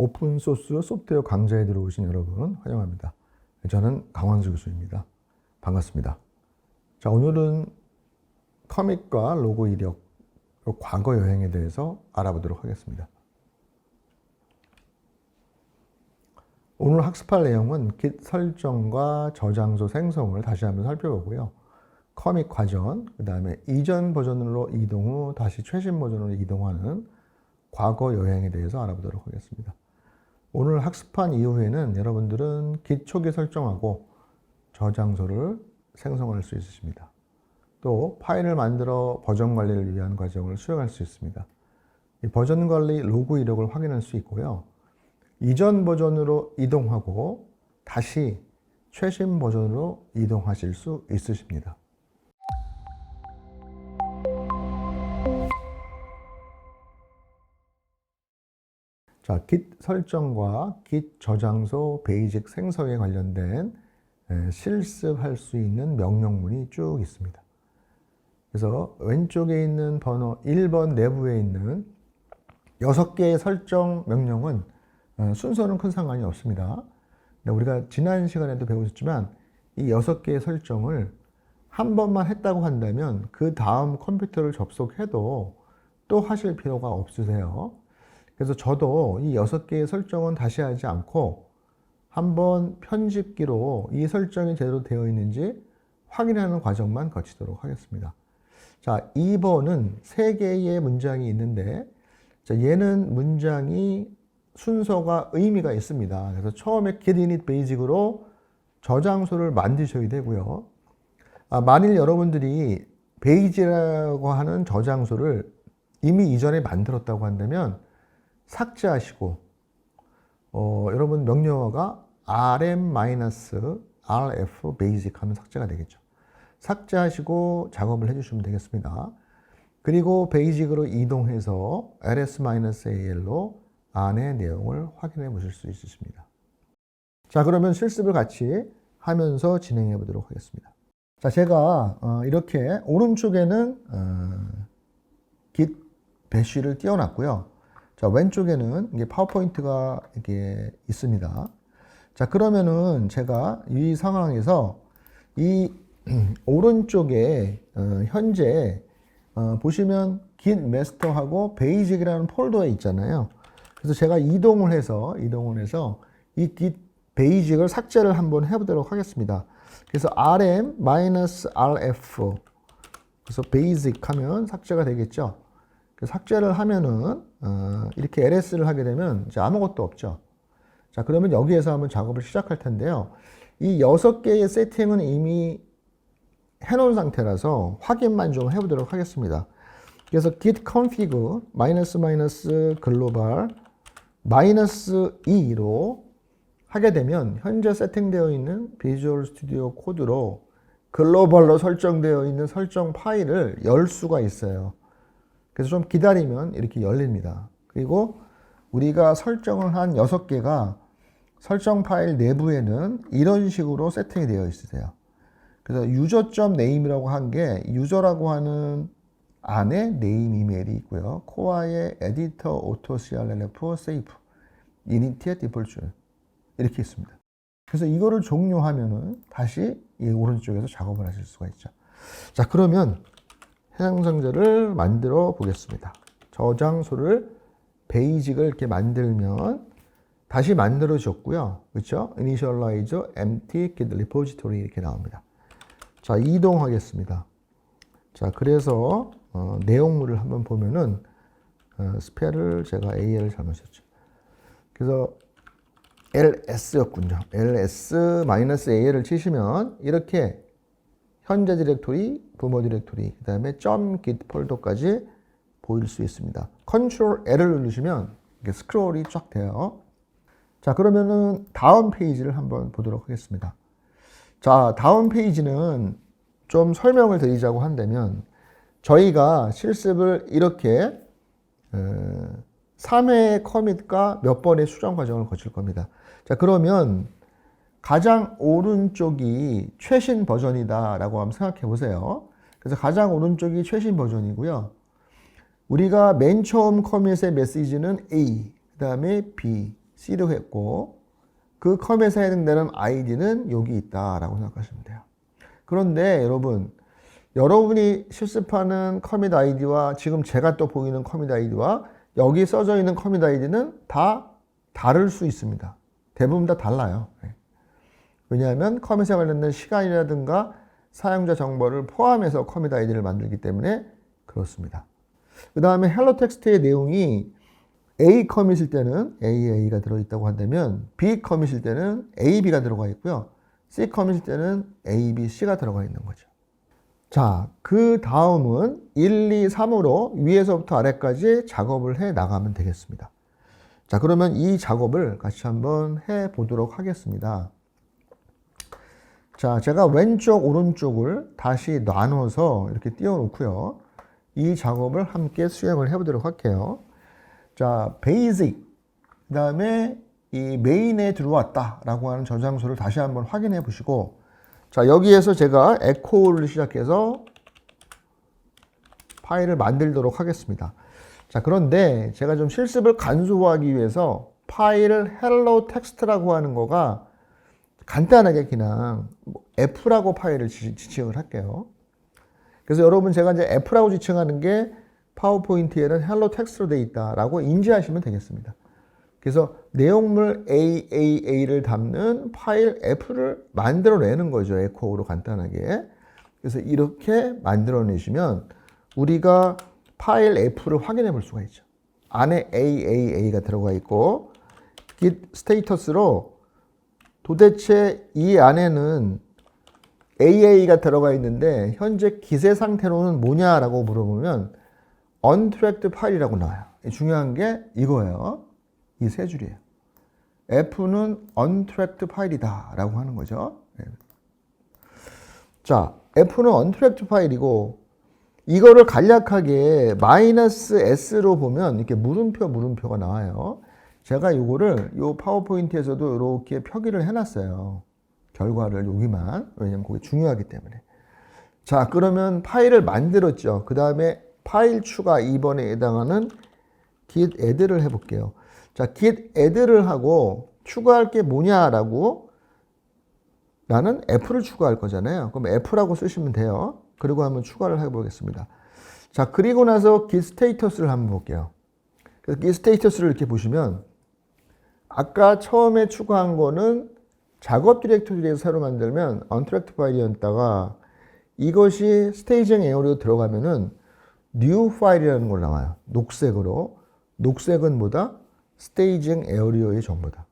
오픈소스 소프트웨어 강좌에 들어오신 여러분 환영합니다. 저는 강원수 교수입니다. 반갑습니다. 자, 오늘은 커밋과 로고 이력, 과거 여행에 대해서 알아보도록 하겠습니다. 오늘 학습할 내용은 Git 설정과 저장소 생성을 다시 한번 살펴보고요. 커밋 과정, 그 다음에 이전 버전으로 이동 후 다시 최신 버전으로 이동하는 과거 여행에 대해서 알아보도록 하겠습니다. 오늘 학습한 이후에는 여러분들은 Git 초기 설정하고 저장소를 생성할 수 있으십니다. 또 파일을 만들어 버전 관리를 위한 과정을 수행할 수 있습니다. 이 버전 관리 로그 이력을 확인할 수 있고요. 이전 버전으로 이동하고 다시 최신 버전으로 이동하실 수 있으십니다. 자, Git 설정과 Git 저장소 베이직 생성에 관련된 실습할 수 있는 명령문이 쭉 있습니다. 그래서 왼쪽에 있는 번호 1번 내부에 있는 6개의 설정 명령은 순서는 큰 상관이 없습니다. 우리가 지난 시간에도 배우셨지만 이 6개의 설정을 한 번만 했다고 한다면 그 다음 컴퓨터를 접속해도 또 하실 필요가 없으세요. 그래서 저도 이 6개의 설정은 다시 하지 않고 한번 편집기로 이 설정이 제대로 되어 있는지 확인하는 과정만 거치도록 하겠습니다. 자, 2번은 3개의 문장이 있는데, 자, 얘는 문장이 순서가 의미가 있습니다. 그래서 처음에 Git init basic으로 저장소를 만드셔야 되고요. 만일 여러분들이 베이직이라고 하는 저장소를 이미 이전에 만들었다고 한다면 삭제하시고, 여러분 명령어가 rm-rf basic 하면 삭제가 되겠죠. 삭제하시고 작업을 해주시면 되겠습니다. 그리고 베이직으로 이동해서 ls-al로 안의 내용을 확인해 보실 수 있으십니다. 자, 그러면 실습을 같이 하면서 진행해 보도록 하겠습니다. 자, 제가 이렇게 오른쪽에는 Git bash를 띄워놨고요. 자, 왼쪽에는 이게 파워포인트가 이게 있습니다. 자, 그러면은 제가 이 상황에서 이 오른쪽에 현재 보시면 Git master하고 basic이라는 폴더에 있잖아요. 그래서 제가 이동을 해서 이 Git basic을 삭제를 한번 해보도록 하겠습니다. 그래서 rm-rf 그래서 basic 하면 삭제가 되겠죠. 삭제를 하면은 이렇게 ls를 하게 되면 이제 아무것도 없죠. 자, 그러면 여기에서 한번 작업을 시작할 텐데요. 이 6개의 세팅은 이미 해놓은 상태라서 확인만 좀 해보도록 하겠습니다. 그래서 git config global -2로 하게 되면 현재 세팅되어 있는 비주얼 스튜디오 코드로 글로벌로 설정되어 있는 설정 파일을 열 수가 있어요. 그래서 좀 기다리면 이렇게 열립니다. 그리고 우리가 설정을 한 6개가 설정 파일 내부에는 이런 식으로 세팅이 되어 있으세요. 그래서 user.name이라고 한 게 유저라고 하는 안에 네임 이메일이 있고요. 코어의 에디터, 오토, crlf, 세이프, 이니티의 디폴트 이렇게 있습니다. 그래서 이거를 종료하면은 다시 이 오른쪽에서 작업을 하실 수가 있죠. 자, 그러면 해상상자를 만들어 보겠습니다. 저장소를 베이직을 이렇게 만들면 다시 만들어졌고요. 그렇죠? initialize empty git repository 이렇게 나옵니다. 자, 이동하겠습니다. 자, 그래서 내용물을 한번 보면은 스펠을 제가 AL을 잘못 썼죠. 그래서 LS였군요. ls-al을 치시면 이렇게 현재 디렉토리, 부모 디렉토리, 그 다음에 .git 폴더까지 보일 수 있습니다. Ctrl L을 누르시면 이렇게 스크롤이 쫙 돼요. 자, 그러면은 다음 페이지를 한번 보도록 하겠습니다. 자, 다음 페이지는 좀 설명을 드리자고 한다면 저희가 실습을 이렇게 3회의 커밋과 몇 번의 수정 과정을 거칠 겁니다. 자, 그러면 가장 오른쪽이 최신 버전이다 라고 한번 생각해 보세요. 그래서 가장 오른쪽이 최신 버전이고요. 우리가 맨 처음 커밋의 메시지는 A, 그 다음에 B, C로 했고 그 커밋에 해당되는 아이디는 여기 있다라고 생각하시면 돼요. 그런데 여러분이 실습하는 커밋 아이디와 지금 제가 또 보이는 커밋 아이디와 여기 써져 있는 커밋 아이디는 다 다를 수 있습니다. 대부분 다 달라요. 왜냐하면 커밋에 관련된 시간이라든가 사용자 정보를 포함해서 커밋 아이디를 만들기 때문에 그렇습니다. 그 다음에 헬로 텍스트의 내용이 A 커밋일 때는 AA가 들어있다고 한다면 B 커밋일 때는 AB가 들어가 있고요. C 커밋일 때는 ABC가 들어가 있는 거죠. 자, 그 다음은 1, 2, 3으로 위에서부터 아래까지 작업을 해 나가면 되겠습니다. 자, 그러면 이 작업을 같이 한번 해 보도록 하겠습니다. 자, 제가 왼쪽, 오른쪽을 다시 나눠서 이렇게 띄워 놓고요. 이 작업을 함께 수행을 해 보도록 할게요. 자, basic, 그 다음에 이 메인에 들어왔다라고 하는 저장소를 다시 한번 확인해 보시고, 자, 여기에서 제가 echo를 시작해서 파일을 만들도록 하겠습니다. 자, 그런데 제가 좀 실습을 간소화하기 위해서 파일을 hello text라고 하는 거가 간단하게 그냥 F라고 파일을 지칭을 할게요. 그래서 여러분 제가 이제 F라고 지칭하는 게 파워포인트에는 hello text로 되어 있다라고 인지하시면 되겠습니다. 그래서 내용물 AAA를 담는 파일 F를 만들어내는 거죠. 에코로 간단하게. 그래서 이렇게 만들어내시면 우리가 파일 F를 확인해 볼 수가 있죠. 안에 AAA가 들어가 있고 git 스테이터스로 도대체 이 안에는 AA가 들어가 있는데 현재 기세 상태로는 뭐냐라고 물어보면 untracked 파일이라고 나와요. 중요한 게 이거예요. 이 세 줄이에요. F는 untracked 파일이다 라고 하는 거죠. 자, F는 untracked 파일이고 이거를 간략하게 -s로 보면 이렇게 물음표가 나와요. 제가 이거를 요 파워포인트에서도 이렇게 표기를 해놨어요. 결과를 여기만. 왜냐면 그게 중요하기 때문에. 자, 그러면 파일을 만들었죠. 그 다음에 파일 추가 2번에 해당하는 git add를 해볼게요. 자, git add를 하고 추가할 게 뭐냐라고 나는 F를 추가할 거잖아요. 그럼 F라고 쓰시면 돼요. 그리고 한번 추가를 해보겠습니다. 자, 그리고 나서 git status를 한번 볼게요. 그래서 git status를 이렇게 보시면 아까 처음에 추가한 거는 작업 디렉토리에서 새로 만들면 untracked 파일이었다가 이것이 스테이징 에어리로 들어가면은 new 파일이라는 걸 나와요. 녹색으로. 녹색은 뭐다? 스테이징 에어리어의 정보다.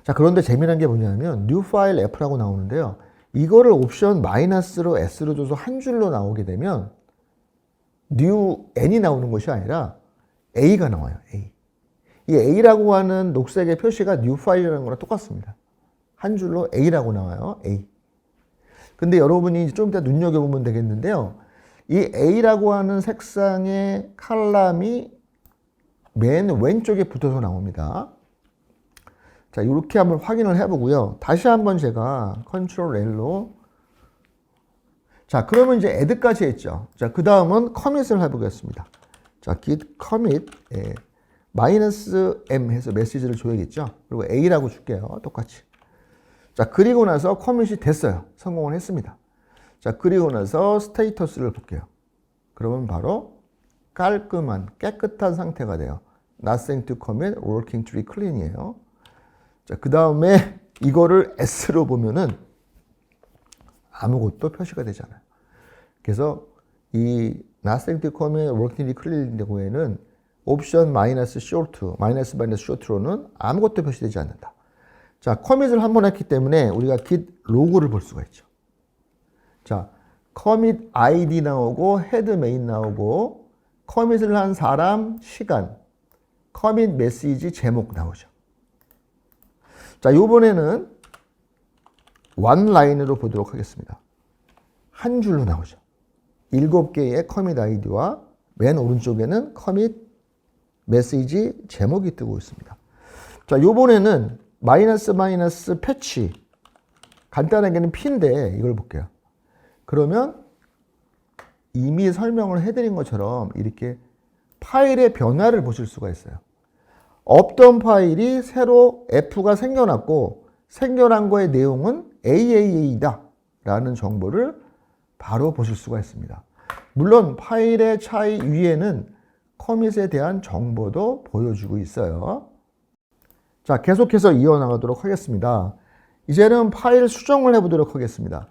자, 그런데 재미난 게 뭐냐면 new 파일 F라고 나오는데요. 이거를 옵션 -로 S로 줘서 한 줄로 나오게 되면 new N이 나오는 것이 아니라 A가 나와요. A. 이 A라고 하는 녹색의 표시가 new 파일이라는 거랑 똑같습니다. 한 줄로 A라고 나와요. A. 근데 여러분이 좀 이따 눈여겨보면 되겠는데요. 이 A라고 하는 색상의 칼럼이 맨 왼쪽에 붙어서 나옵니다. 자, 이렇게 한번 확인을 해보고요. 다시 한번 제가 Ctrl L로 자, 그러면 이제 add까지 했죠. 자, 그 다음은 commit을 해보겠습니다. 자, git commit -m 해서 메시지를 줘야겠죠. 그리고 a라고 줄게요. 똑같이. 자, 그리고 나서 커밋이 됐어요. 성공을 했습니다. 자, 그리고 나서 스테이터스를 볼게요. 그러면 바로 깔끔한 깨끗한 상태가 돼요. Nothing to commit, working tree clean이에요. 자, 그 다음에 이거를 S로 보면은 아무것도 표시가 되지 않아요. 그래서 이 Nothing to commit, working tree clean 경우에는 옵션 -short로는 아무것도 표시되지 않는다. 자, 커밋을 한 번 했기 때문에 우리가 git 로그를 볼 수가 있죠. 자, commit id 나오고 head main 나오고 커밋을 한 사람, 시간, commit 메시지 제목 나오죠. 자, 요번에는 one 라인으로 보도록 하겠습니다. 한 줄로 나오죠. 7개의 commit id와 맨 오른쪽에는 commit 메시지 제목이 뜨고 있습니다. 자, 요번에는 마이너스 패치, 간단하게는 P인데 이걸 볼게요. 그러면 이미 설명을 해드린 것처럼 이렇게 파일의 변화를 보실 수가 있어요. 없던 파일이 새로 F가 생겨났고 생겨난 거의 내용은 AAA다 라는 정보를 바로 보실 수가 있습니다. 물론 파일의 차이 위에는 커밋에 대한 정보도 보여주고 있어요. 자, 계속해서 이어나가도록 하겠습니다. 이제는 파일 수정을 해보도록 하겠습니다.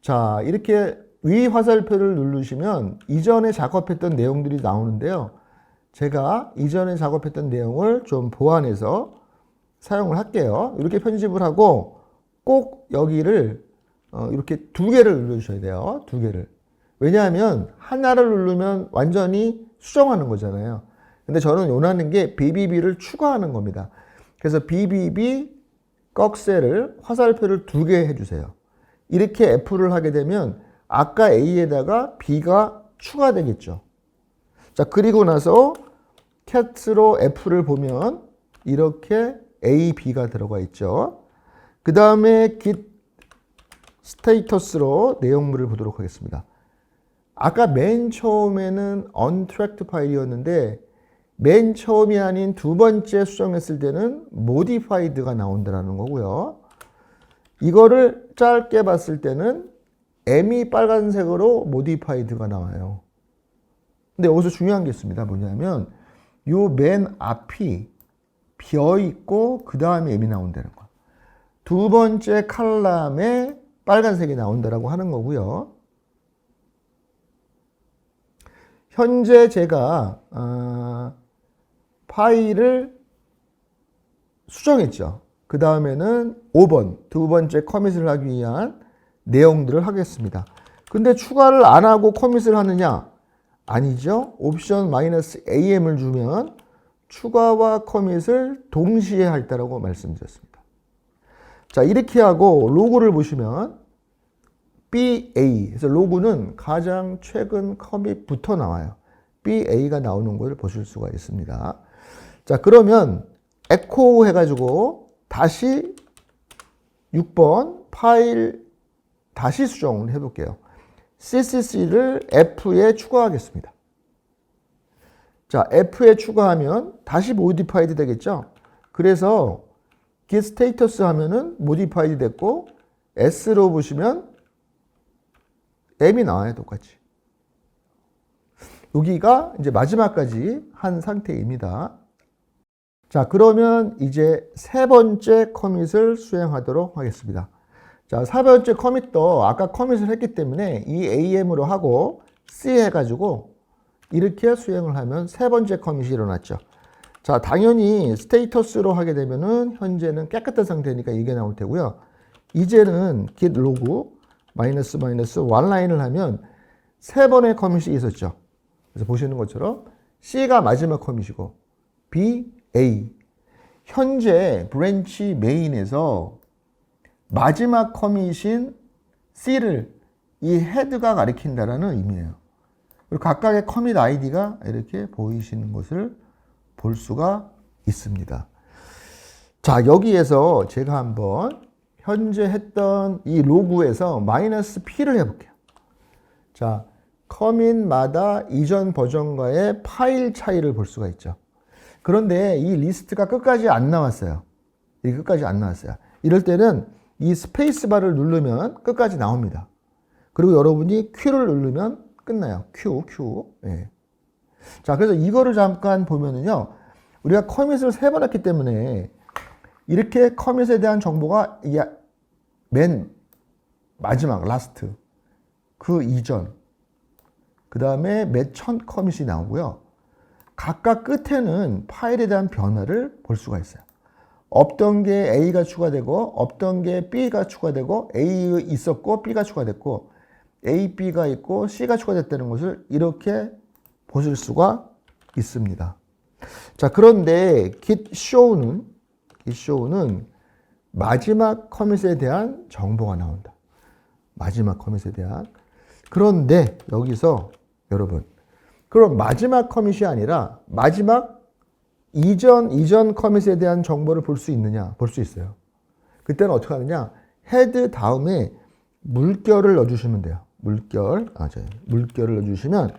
자, 이렇게 위 화살표를 누르시면 이전에 작업했던 내용들이 나오는데요. 제가 이전에 작업했던 내용을 좀 보완해서 사용을 할게요. 이렇게 편집을 하고 꼭 여기를 이렇게 2개를 눌러주셔야 돼요. 2개를. 왜냐하면 하나를 누르면 완전히 수정하는 거잖아요. 근데 저는 원하는 게 BBB를 추가하는 겁니다. 그래서 BBB 꺽쇠를 화살표를 2개 해주세요. 이렇게 F를 하게 되면 아까 A에다가 B가 추가되겠죠. 자, 그리고 나서 캣으로 F를 보면 이렇게 A, B가 들어가 있죠. 그 다음에 git 스테이터스로 내용물을 보도록 하겠습니다. 아까 맨 처음에는 untracked 파일이었는데 맨 처음이 아닌 2번째 수정했을 때는 modified가 나온다는 거고요. 이거를 짧게 봤을 때는 M이 빨간색으로 modified가 나와요. 근데 여기서 중요한 게 있습니다. 뭐냐면 요 맨 앞이 비어있고 그 다음에 M이 나온다는 거예요. 2번째 칼럼에 빨간색이 나온다라고 하는 거고요. 현재 제가 파일을 수정했죠. 그 다음에는 5번, 2번째 커밋을 하기 위한 내용들을 하겠습니다. 근데 추가를 안 하고 커밋을 하느냐? 아니죠. 옵션 -am을 주면 추가와 커밋을 동시에 할 때라고 말씀드렸습니다. 자, 이렇게 하고 로그를 보시면 BA, 그래서 로그는 가장 최근 커밋부터 나와요. BA가 나오는 걸 보실 수가 있습니다. 자, 그러면 에코 해가지고 다시 6번 파일 다시 수정을 해볼게요. CCC를 F에 추가하겠습니다. 자, F에 추가하면 다시 modified 되겠죠? 그래서 git status 하면은 modified 됐고 S로 보시면 M이 나와요, 똑같이. 여기가 이제 마지막까지 한 상태입니다. 자, 그러면 이제 3번째 커밋을 수행하도록 하겠습니다. 자, 4번째 커밋도 아까 커밋을 했기 때문에 이 AM으로 하고 C 해가지고 이렇게 수행을 하면 3번째 커밋이 일어났죠. 자, 당연히 스테이터스로 하게 되면은 현재는 깨끗한 상태니까 이게 나올 테고요. 이제는 git log -1라인을 하면 3번의 커밋이 있었죠. 그래서 보시는 것처럼 C가 마지막 커밋이고 B, A. 현재 브랜치 메인에서 마지막 커밋인 C를 이 헤드가 가리킨다라는 의미예요. 그리고 각각의 커밋 아이디가 이렇게 보이시는 것을 볼 수가 있습니다. 자, 여기에서 제가 한번 현재 했던 이 로그에서 -P를 해볼게요. 자, 커밋마다 이전 버전과의 파일 차이를 볼 수가 있죠. 그런데 이 리스트가 끝까지 안 나왔어요. 이게 끝까지 안 나왔어요. 이럴 때는 이 스페이스바를 누르면 끝까지 나옵니다. 그리고 여러분이 Q를 누르면 끝나요. Q. 예. 자, 그래서 이거를 잠깐 보면은요, 우리가 커밋을 3번 했기 때문에 이렇게 커밋에 대한 정보가 이게 맨 마지막, 라스트, 그 이전, 그 다음에 맨 첫 커밋이 나오고요. 각각 끝에는 파일에 대한 변화를 볼 수가 있어요. 없던 게 A가 추가되고, 없던 게 B가 추가되고, A 있었고, B가 추가됐고, A, B가 있고, C가 추가됐다는 것을 이렇게 보실 수가 있습니다. 자, 그런데 git show는 마지막 커밋에 대한 정보가 나온다. 마지막 커밋에 대한. 그런데 여기서 여러분, 그럼 마지막 커밋이 아니라 마지막 이전 커밋에 대한 정보를 볼 수 있느냐? 볼 수 있어요. 그때는 어떻게 하느냐? 헤드 다음에 물결을 넣어주시면 돼요. 물결을 넣어주시면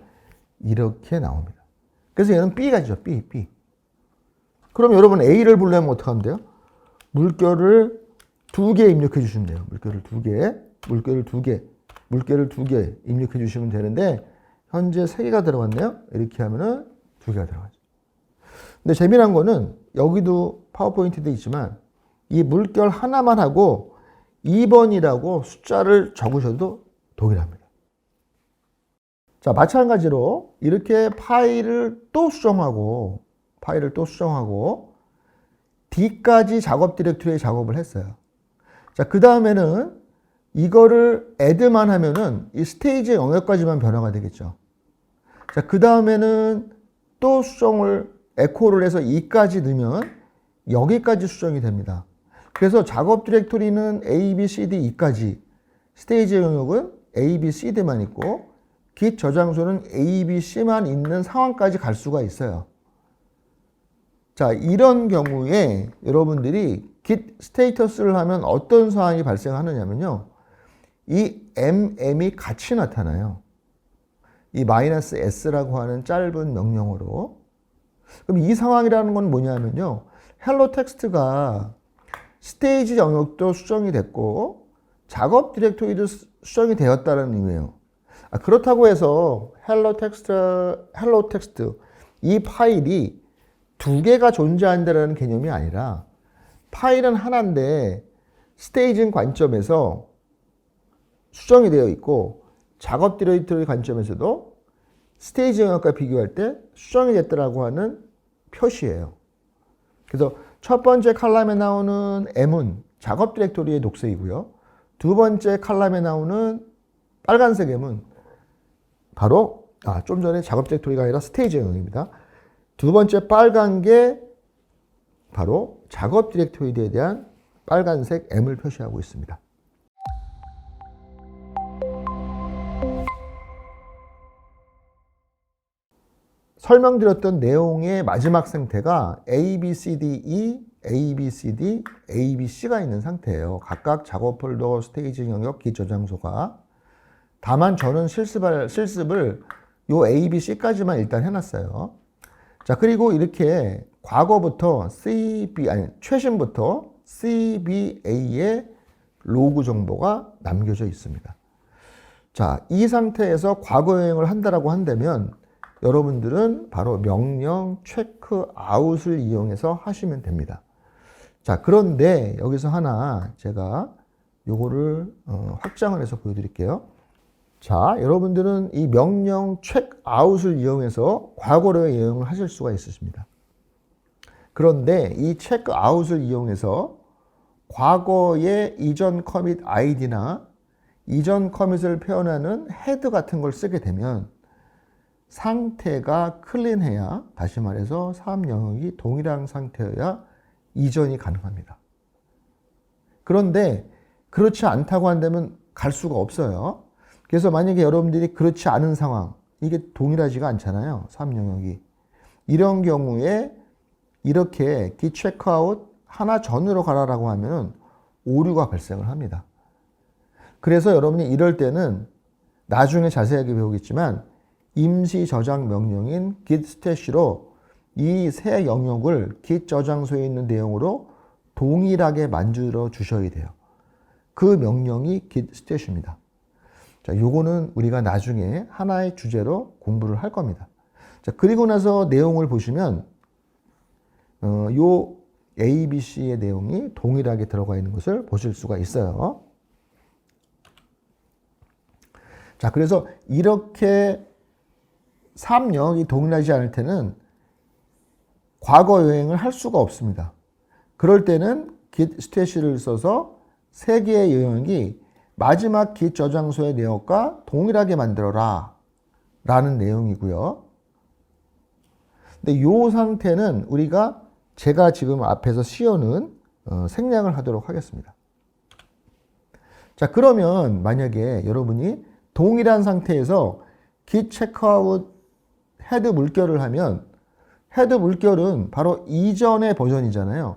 이렇게 나옵니다. 그래서 얘는 B가 있죠. B. 그럼 여러분 A를 부르려면 어떻게 하면 돼요? 물결을 2개 입력해 주시면 돼요. 물결을 2개, 물결을 2개, 물결을 2개 입력해 주시면 되는데 현재 3개가 들어갔네요. 이렇게 하면은 2개가 들어가죠. 근데 재미난 거는 여기도 파워포인트도 있지만 이 물결 하나만 하고 2번이라고 숫자를 적으셔도 동일합니다. 자, 마찬가지로 이렇게 파일을 또 수정하고 D까지 작업 디렉토리에 작업을 했어요. 자, 그 다음에는 이거를 add만 하면은 이 스테이지 영역까지만 변화가 되겠죠. 자, 그 다음에는 또 수정을 에코를 해서 2까지 넣으면 여기까지 수정이 됩니다. 그래서 작업 디렉토리는 A, B, C, D, E까지, 스테이지 영역은 A, B, C, D만 있고 git 저장소는 A, B, C만 있는 상황까지 갈 수가 있어요. 자, 이런 경우에 여러분들이 git 스테이터스를 하면 어떤 상황이 발생하느냐면요. 이 mm이 같이 나타나요. 이 -s라고 하는 짧은 명령어로. 그럼 이 상황이라는 건 뭐냐면요. 헬로 텍스트가 스테이지 영역도 수정이 됐고 작업 디렉토리도 수정이 되었다는 의미예요. 그렇다고 해서 헬로 텍스트 이 파일이 2개가 존재한다는 개념이 아니라 파일은 하나인데 스테이지 관점에서 수정이 되어 있고 작업 디렉토리 관점에서도 스테이지 영역과 비교할 때 수정이 됐다라고 하는 표시예요. 그래서 첫 번째 칼럼에 나오는 M은 작업 디렉토리의 녹색이고요. 두 번째 칼럼에 나오는 빨간색 M은 바로 좀 전에 작업 디렉토리가 아니라 스테이지 영역입니다. 두 번째 빨간 게 바로 작업 디렉토리에 대한 빨간색 M을 표시하고 있습니다. 설명드렸던 내용의 마지막 상태가 A, B, C, D, E, A, B, C, D, A, B, C가 있는 상태예요. 각각 작업 폴더, 스테이지 영역, git 저장소가. 다만 저는 실습을 요 A, B, C까지만 일단 해놨어요. 자, 그리고 이렇게 과거부터 최신부터 CBA의 로그 정보가 남겨져 있습니다. 자, 이 상태에서 과거 여행을 한다라고 한다면 여러분들은 바로 명령 체크아웃을 이용해서 하시면 됩니다. 자, 그런데 여기서 하나 제가 요거를 확장을 해서 보여드릴게요. 자, 여러분들은 이 명령 체크아웃을 이용해서 과거로의 여행을 하실 수가 있으십니다. 그런데 이 체크아웃을 이용해서 과거의 이전 커밋 아이디나 이전 커밋을 표현하는 헤드 같은 걸 쓰게 되면 상태가 클린해야, 다시 말해서 사업 영역이 동일한 상태여야 이전이 가능합니다. 그런데 그렇지 않다고 한다면 갈 수가 없어요. 그래서 만약에 여러분들이 그렇지 않은 상황, 이게 동일하지가 않잖아요. 사업 영역이. 이런 경우에 이렇게 git checkout 하나 전으로 가라라고 하면 오류가 발생을 합니다. 그래서 여러분이 이럴 때는 나중에 자세하게 배우겠지만 임시 저장 명령인 git stash로 이 새 영역을 git 저장소에 있는 내용으로 동일하게 만들어 주셔야 돼요. 그 명령이 git stash입니다. 자, 요거는 우리가 나중에 하나의 주제로 공부를 할 겁니다. 자, 그리고 나서 내용을 보시면 요 A, B, C의 내용이 동일하게 들어가 있는 것을 보실 수가 있어요. 자, 그래서 이렇게 3영역이 동일하지 않을 때는 과거 여행을 할 수가 없습니다. 그럴 때는 git stash를 써서 3개의 영역이 마지막 git 저장소의 내역과 동일하게 만들어라 라는 내용이고요. 근데 이 상태는 우리가 제가 지금 앞에서 씌워놓은 생략을 하도록 하겠습니다. 자, 그러면 만약에 여러분이 동일한 상태에서 git checkout 헤드 물결을 하면 헤드 물결은 바로 이전의 버전이잖아요.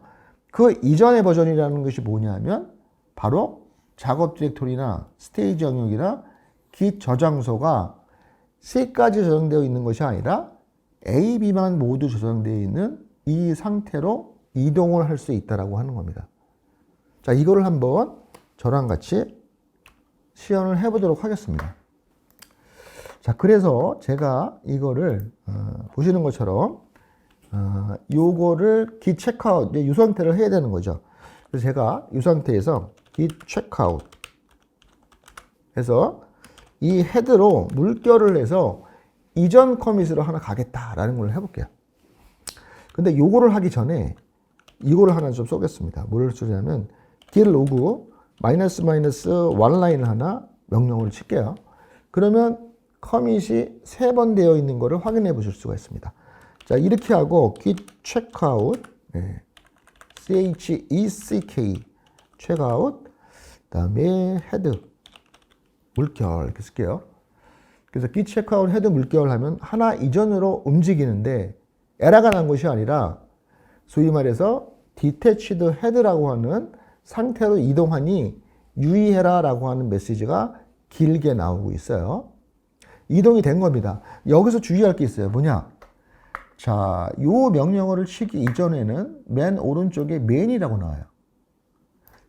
그 이전의 버전이라는 것이 뭐냐면 바로 작업 디렉토리나 스테이지 영역이나 git 저장소가 C까지 저장되어 있는 것이 아니라 A, B만 모두 저장되어 있는 이 상태로 이동을 할 수 있다라고 하는 겁니다. 자, 이거를 한번 저랑 같이 시연을 해보도록 하겠습니다. 자, 그래서 제가 이거를 보시는 것처럼 요거를 git checkout 이 상태를 해야 되는 거죠. 그래서 제가 이 상태에서 git checkout 해서 이 헤드로 물결을 해서 이전 커밋으로 하나 가겠다라는 걸 해볼게요. 근데 요거를 하기 전에 이거를 하나 좀 쏘겠습니다. 뭐를 쓰냐면 git log --one 라인을 하나 명령을 칠게요. 그러면 커밋이 3번 되어 있는 것을 확인해 보실 수가 있습니다. 자, 이렇게 하고 git checkout check checkout 그다음에 헤드 물결 이렇게 쓸게요. 그래서 git checkout 헤드 물결 하면 하나 이전으로 움직이는데 에러가 난 것이 아니라 소위 말해서 detached head라고 하는 상태로 이동하니 유의해라 라고 하는 메시지가 길게 나오고 있어요. 이동이 된 겁니다. 여기서 주의할 게 있어요. 뭐냐? 자, 요 명령어를 치기 이전에는 맨 오른쪽에 main이라고 나와요.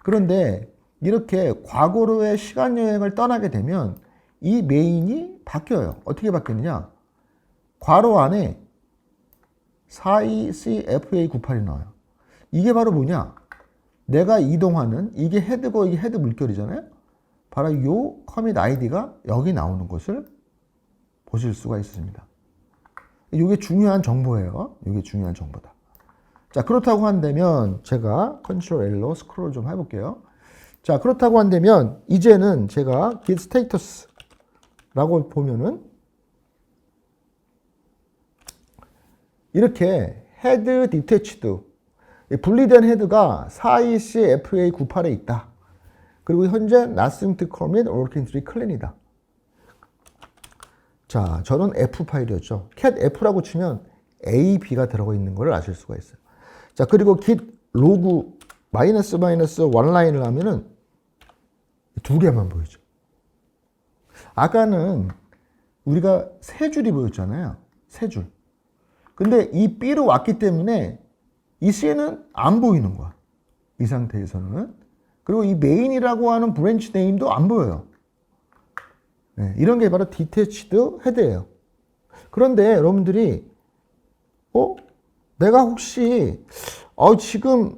그런데 이렇게 과거로의 시간 여행을 떠나게 되면 이 main이 바뀌어요. 어떻게 바뀌느냐? 괄호 안에 42CFA98이 나와요. 이게 바로 뭐냐? 내가 이동하는 이게 헤드고 이게 헤드 물결이잖아요. 바로 요 커밋 아이디가 여기 나오는 것을 보실 수가 있습니다. 이게 중요한 정보예요. 이게 중요한 정보다. 자, 그렇다고 한다면 제가 컨트롤 L로 스크롤 좀 해볼게요. 자, 그렇다고 한다면 이제는 제가 git status라고 보면은 이렇게 헤드 detached 분리된 헤드가 42CFA98에 있다. 그리고 현재 nothing to commit working tree clean이다. 자, 저는 F 파일이었죠. cat F라고 치면 A, B가 들어가 있는 걸 아실 수가 있어요. 자, 그리고 git log --one 라인을 하면은 두 개만 보이죠. 아까는 우리가 세 줄이 보였잖아요. 세 줄. 근데 이 B로 왔기 때문에 이 C는 안 보이는 거야. 이 상태에서는. 그리고 이 main이라고 하는 브랜치 네임도 안 보여요. 네, 이런 게 바로 detached 헤드예요. 그런데 여러분들이 내가 혹시 지금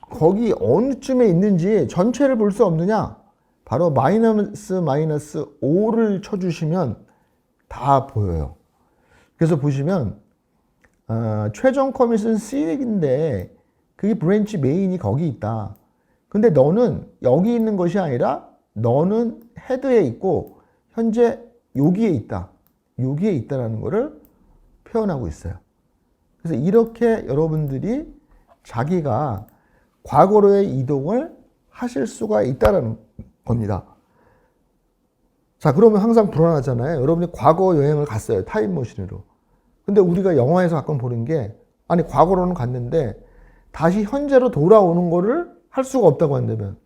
거기 어느 쯤에 있는지 전체를 볼 수 없느냐? 바로 -5를 쳐주시면 다 보여요. 그래서 보시면 최종 커밋은 C인데 그게 브랜치 메인이 거기 있다. 근데 너는 여기 있는 것이 아니라 너는 헤드에 있고 현재 여기에 있다. 여기에 있다라는 것을 표현하고 있어요. 그래서 이렇게 여러분들이 자기가 과거로의 이동을 하실 수가 있다는 겁니다. 자, 그러면 항상 불안하잖아요. 여러분이 과거 여행을 갔어요. 타임머신으로. 근데 우리가 영화에서 가끔 보는 게 아니 과거로는 갔는데 다시 현재로 돌아오는 거를 할 수가 없다고 한다면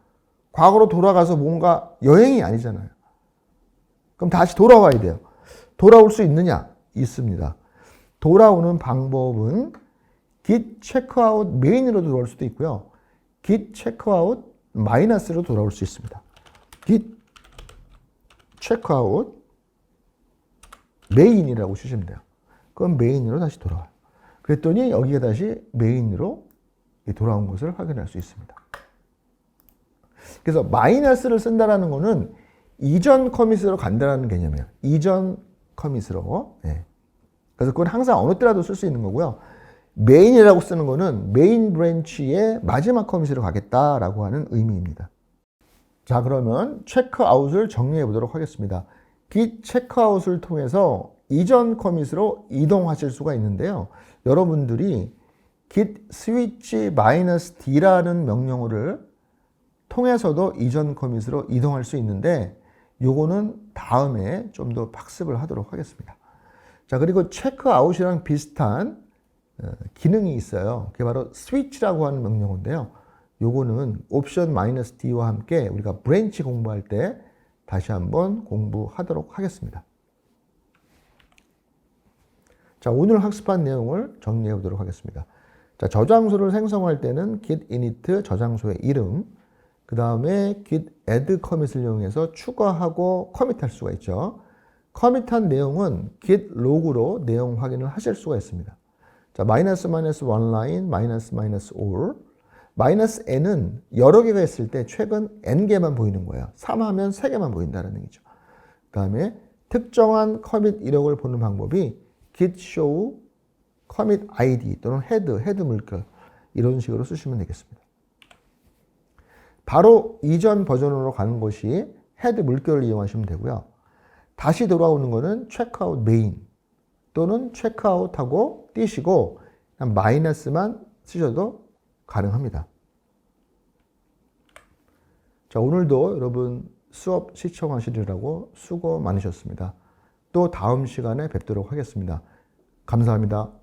과거로 돌아가서 뭔가 여행이 아니잖아요. 그럼 다시 돌아와야 돼요. 돌아올 수 있느냐? 있습니다. 돌아오는 방법은 git checkout main으로 돌아올 수도 있고요. git checkout 마이너스로 돌아올 수 있습니다. git checkout main이라고 치시면 돼요. 그럼 메인으로 다시 돌아와요. 그랬더니 여기가 다시 메인으로 돌아온 것을 확인할 수 있습니다. 그래서 마이너스를 쓴다라는 것은 이전 커밋으로 간다라는 개념이에요. 이전 커밋으로. 네. 그래서 그건 항상 어느 때라도 쓸 수 있는 거고요. 메인이라고 쓰는 거는 메인 브랜치의 마지막 커밋으로 가겠다라고 하는 의미입니다. 자, 그러면 체크아웃을 정리해 보도록 하겠습니다. git 체크아웃을 통해서 이전 커밋으로 이동하실 수가 있는데요. 여러분들이 git switch -d라는 명령어를 통해서도 이전 커밋으로 이동할 수 있는데 요거는 다음에 좀 더 학습을 하도록 하겠습니다. 자, 그리고 체크아웃이랑 비슷한 기능이 있어요. 그게 바로 switch라고 하는 명령어인데요. 요거는 옵션 -d와 함께 우리가 브랜치 공부할 때 다시 한번 공부하도록 하겠습니다. 자, 오늘 학습한 내용을 정리해 보도록 하겠습니다. 자, 저장소를 생성할 때는 git init 저장소의 이름, 그 다음에 git add commit을 이용해서 추가하고 커밋할 수가 있죠. 커밋한 내용은 git log로 내용 확인을 하실 수가 있습니다. 자, 마이너스 one line, 마이너스 all. 마이너스 n은 여러 개가 있을 때 최근 n개만 보이는 거예요. 3하면 3개만 보인다는 얘기죠. 그 다음에 특정한 커밋 이력을 보는 방법이 git show commit id 또는 head 물결 이런 식으로 쓰시면 되겠습니다. 바로 이전 버전으로 가는 것이 head 물결을 이용하시면 되고요. 다시 돌아오는 것은 checkout main 또는 checkout하고 띄시고 그냥 마이너스만 쓰셔도 가능합니다. 자, 오늘도 여러분 수업 시청하시느라고 수고 많으셨습니다. 또 다음 시간에 뵙도록 하겠습니다. 감사합니다.